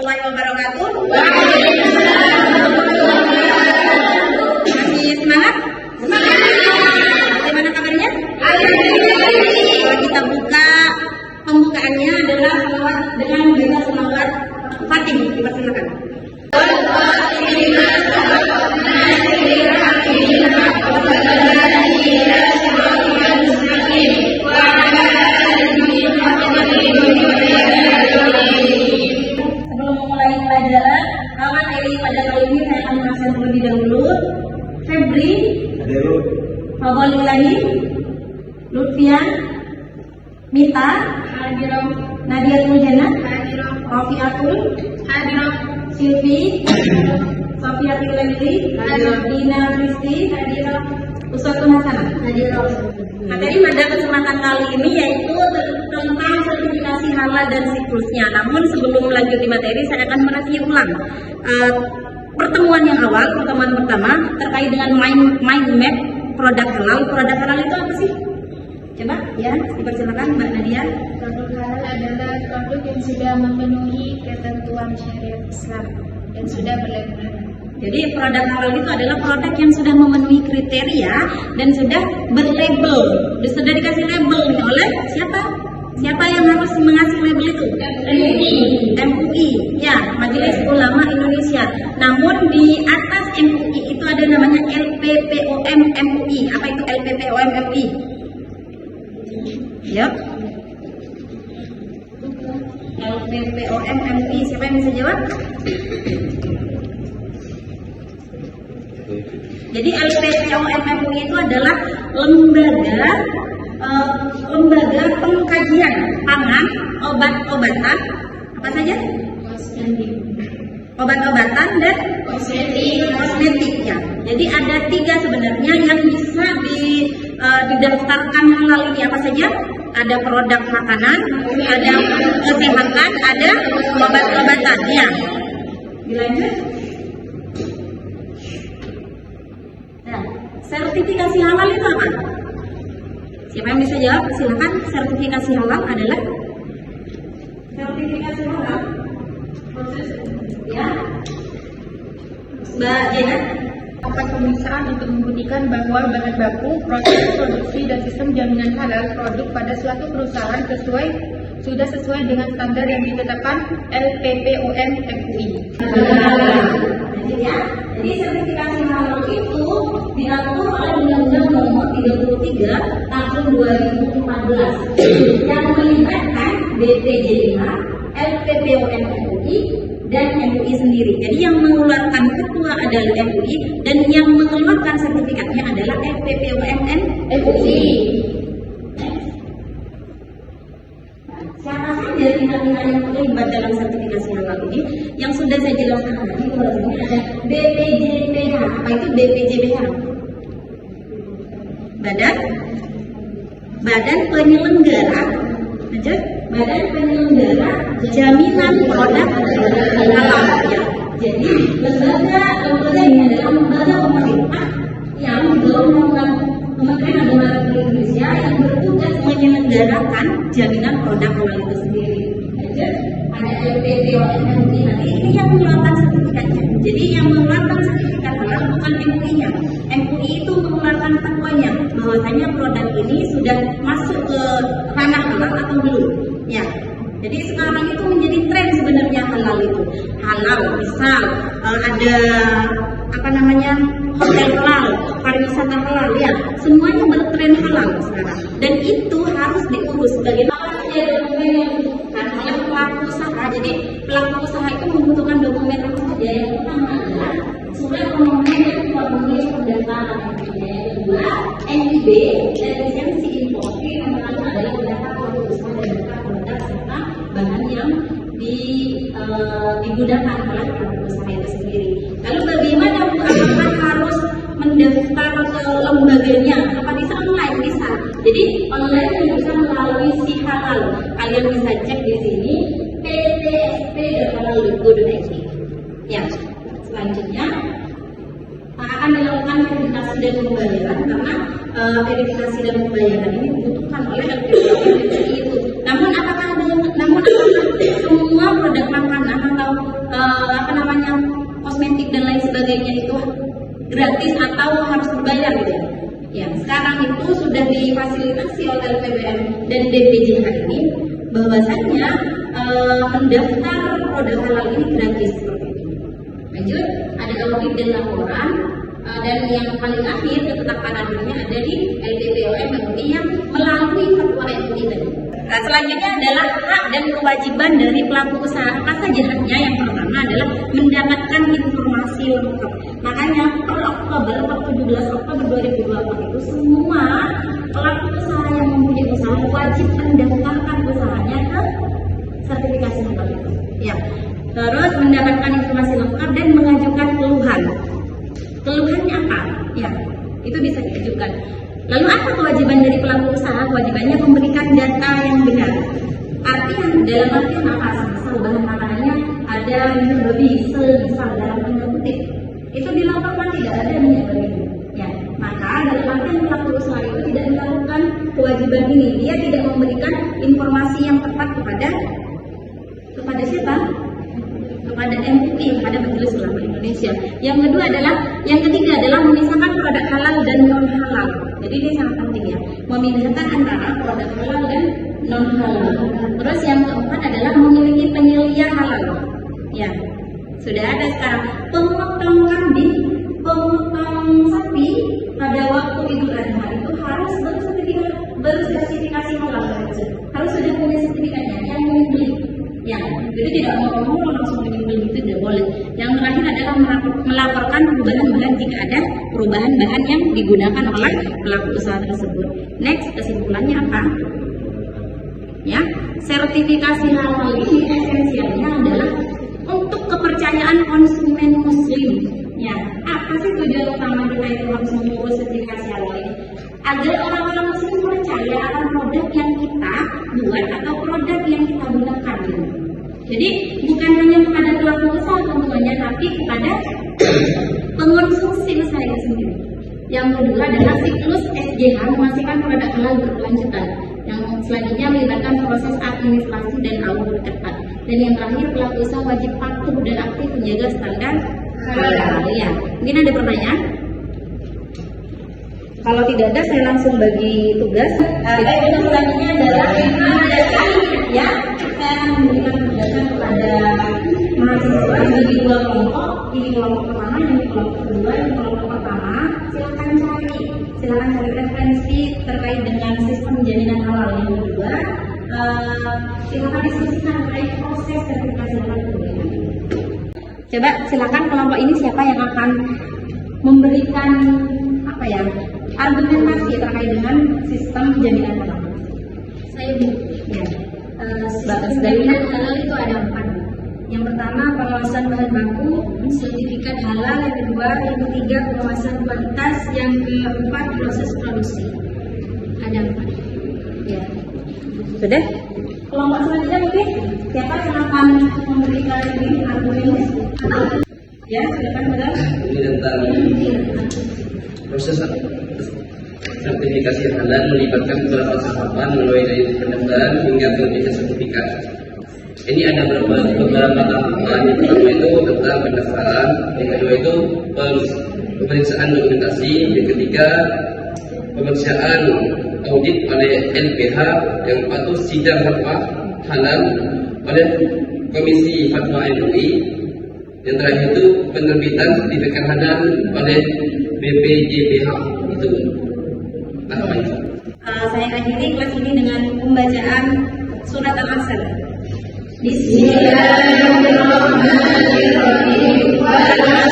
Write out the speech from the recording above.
warahmatullahi wabarakatuh. Masih semangat? Bagaimana kabarnya? Kalau kita buka, pembukaannya adalah selawat dengan membaca selawat Fatih. Dipersilakan. Pada kali ini saya akan menjelaskan terlebih dahulu. Febri, Fawzulillah, Lutfian, Mita, Nadia Tuljana, Rafiatul, Silvi, Sofia Pilali, Dina Kristi, Uswatun Hasanah. Materi pada kesempatan kali ini yaitu tentang sertifikasi halal dan siklusnya. Namun sebelum melanjuti materi, saya akan mereview ulang pertemuan yang awal, pertemuan pertama terkait dengan mind map produk halal. Produk halal itu apa sih? Coba ya, dipersilakan Mbak Nadia. Produk halal adalah produk yang sudah memenuhi ketentuan syariat Islam dan sudah berlabel. Jadi produk halal itu adalah produk yang sudah memenuhi kriteria dan sudah berlabel, sudah dikasih label oleh siapa? Siapa yang harus mengasih label itu? MUI, ya, Majelis Ulama Indonesia. Namun di atas MUI itu ada namanya LPPOM MUI. Apa itu LPPOM MUI? Yap. LPPOM MUI, siapa yang bisa jawab? Jadi LPPOM MUI itu adalah lembaga pengkajian pangan, obat-obatan, apa saja? Obat-obatan dan kosmetik ya. Jadi ada 3 sebenarnya yang bisa didaftarkan halal ini, apa saja? Ada produk makanan, ada kesehatan, ada obat-obatan ya. Dilanjut. Nah, sertifikasi halal itu apa? Siapa yang bisa jawab? Silakan. Sertifikasi halal adalah sertifikasi halal. Ya, Mbak Jena. Dapat pemeriksaan untuk membuktikan bahwa bahan baku, proses produksi dan sistem jaminan halal produk pada suatu perusahaan sudah sesuai dengan standar yang ditetapkan LPPOM MUI. Jadi sertifikasi halal itu diatur oleh Undang-Undang Nomor 33 Tahun 2014 yang melibatkan BPJDH, LPPOM MUI, dan MUI sendiri. Jadi yang mengeluarkan ketua adalah MUI dan yang mengeluarkan sertifikatnya adalah LPPOM MUI. Siapa saja pihak-pihak yang terlibat dalam sertifikasi halal ini? Yang sudah saya jelaskan tadi, bahwasanya ada BPJPH. Apa itu BPJPH? Badan penyelenggara, Badan penyelenggara jaminan produk halal. Ya. Jadi lembaga ini adalah lembaga pemerintah yang digaungkan Kementerian Agama Republik Indonesia yang bertugas menyelenggarakan jaminan produk halal itu sendiri. Ada LPPOM MUI nanti ini yang mengeluarkan sertifikatnya. Jadi yang mengeluarkan sertifikat halal bukan MUI-nya. MUI itu mengeluarkan fatwanya bahwasanya produk ini sudah masuk ke ranah halal atau belum. Ya. Jadi sekarang itu menjadi tren sebenarnya halal itu. Halal, misal ada hotel halal, pariwisata halal ya. Semuanya bertren halal sekarang. Dan itu harus diurus bagaimana dia dokumen yang dibutuhkan oleh pelaku usaha. Jadi pelaku usaha itu membutuhkan dokumen apa saja. Yang pertama adalah surat permohonan dan formulir pendaftaran. Yang kedua NIB dan lisensi impor. Yang ketiga adalah data pelaku usaha dan data produk serta bahan yang digunakan oleh pelaku usaha itu sendiri. Lalu bagaimana apakah harus mendaftar ke lembaganya? Apa bisa online? Bisa. Jadi online bisa melalui si halal. Kalian bisa cek di sini ptsp.halal.go.id. Ya. Selanjutnya akan dilakukan verifikasi dan pembayaran karena verifikasi dan pembayaran ini dibutuhkan oleh LPPOM itu. Namun apakah semua produk makanan atau gratis atau harus dibayar gitu ya. Ya, sekarang itu sudah difasilitasi oleh LPBM dan DPJH ini bahwasanya mendaftar produk halal ini gratis seperti itu. Lanjut, ada audit dan laporan, dan yang paling akhir ketetapan akhirnya ada di LPPOM MUI yang melalui fatwa MUI tadi. Nah, selanjutnya adalah hak dan kewajiban dari pelaku usaha. Apa saja haknya? Yang pertama adalah mendapatkan informasi lengkap. Makanya per Oktober, per 17 Oktober 2024 itu semua pelaku usaha yang mempunyai usaha wajib mendaftarkan usahanya ke sertifikasi halal itu. Ya. Terus mendapatkan informasi lengkap dan mengajukan keluhan. Keluhannya apa? Ya, itu bisa diajukan. Lalu apa kewajiban dari pelaku usaha? Kewajibannya memberikan data yang benar. Artinya dalam artian apa? Misal bahan makanannya ada minyak babi, misal dalam tanda kutip. Itu dilaporkan tidak ada minyak babi. Ya, maka dalam artian pelaku usaha itu tidak melakukan kewajiban ini. Dia tidak memberikan informasi yang tepat kepada siapa? Kepada MUI, kepada Majelis Ulama Indonesia. Yang ketiga adalah memisahkan produk halal dan non halal. Jadi ini sangat penting ya, memisahkan antara produk halal dan non halal. Terus yang keempat adalah memiliki penyelia halal. Ya, sudah ada sekarang pemotong kambing, pemotong sapi pada waktu Idul Adha itu harus bersertifikasi halal, harus sudah punya sertifikatnya. Yang beli, ya, jadi tidak mau langsung beli itu tidak boleh. Yang terakhir adalah melaporkan perubahan bahan jika ada perubahan bahan yang digunakan oleh pelaku usaha tersebut. Next, kesimpulannya apa? Ya, sertifikasi halal ini esensialnya adalah untuk kepercayaan konsumen muslim. Ya, apa sih tujuan utama kita itu harus mengurus sertifikasi halal ini? Agar orang-orang muslim percaya akan produk yang kita buat atau produk yang kita gunakan. Jadi bukan hanya kepada pelaku usaha tentunya, tapi kepada pengonsumsi usaha itu sendiri. Yang kedua adalah siklus SJH memastikan produk halal berkelanjutan. Yang selanjutnya melibatkan proses administrasi dan audit ketat. Dan yang terakhir pelaku usaha wajib patuh dan aktif menjaga standar halal. Ya, mungkin ada pertanyaan? Kalau tidak ada, saya langsung bagi tugas. Yang selanjutnya adalah ya, saya akan memberikan tugasan kepada mahasiswa di dua kelompok. Ini kelompok pertama, ini kelompok kedua. Ini kelompok pertama, silakan cari referensi terkait dengan sistem jaminan halal. Yang kedua, silakan diskusikan terkait proses sertifikasi halal kedua. Coba silakan kelompok ini siapa yang akan memberikan argumentasi terkait dengan sistem jaminan halal. Saya Bu. Ya. Sebatas jaminan halal itu ada 4. Yang pertama pengawasan bahan baku, sertifikat halal. Yang kedua, yang ketiga pengawasan kualitas. Yang keempat proses produksi. Ada 4. Ya. Sudah? Kelompok selanjutnya mungkin siapa yang akan memberikan argumentasi? Ya, silakan benar. Ini tentang proses sertifikasi halal melibatkan beberapa tahapan mulai dari pendaftaran hingga penerbitan sertifikat. Ini ada beberapa tahapan. Yang pertama itu tentang pendaftaran, yang kedua itu pemeriksaan dokumentasi, yang ketiga pemeriksaan audit oleh LPH, yang keempat itu sidang fatwa halal oleh Komisi Fatwa MUI, yang terakhir itu penerbitan sertifikat halal oleh BPJPH. Itu tahapannya. Saya akhiri kelas ini dengan pembacaan surat Al-Asr. Bismillahirrahmanirrahim.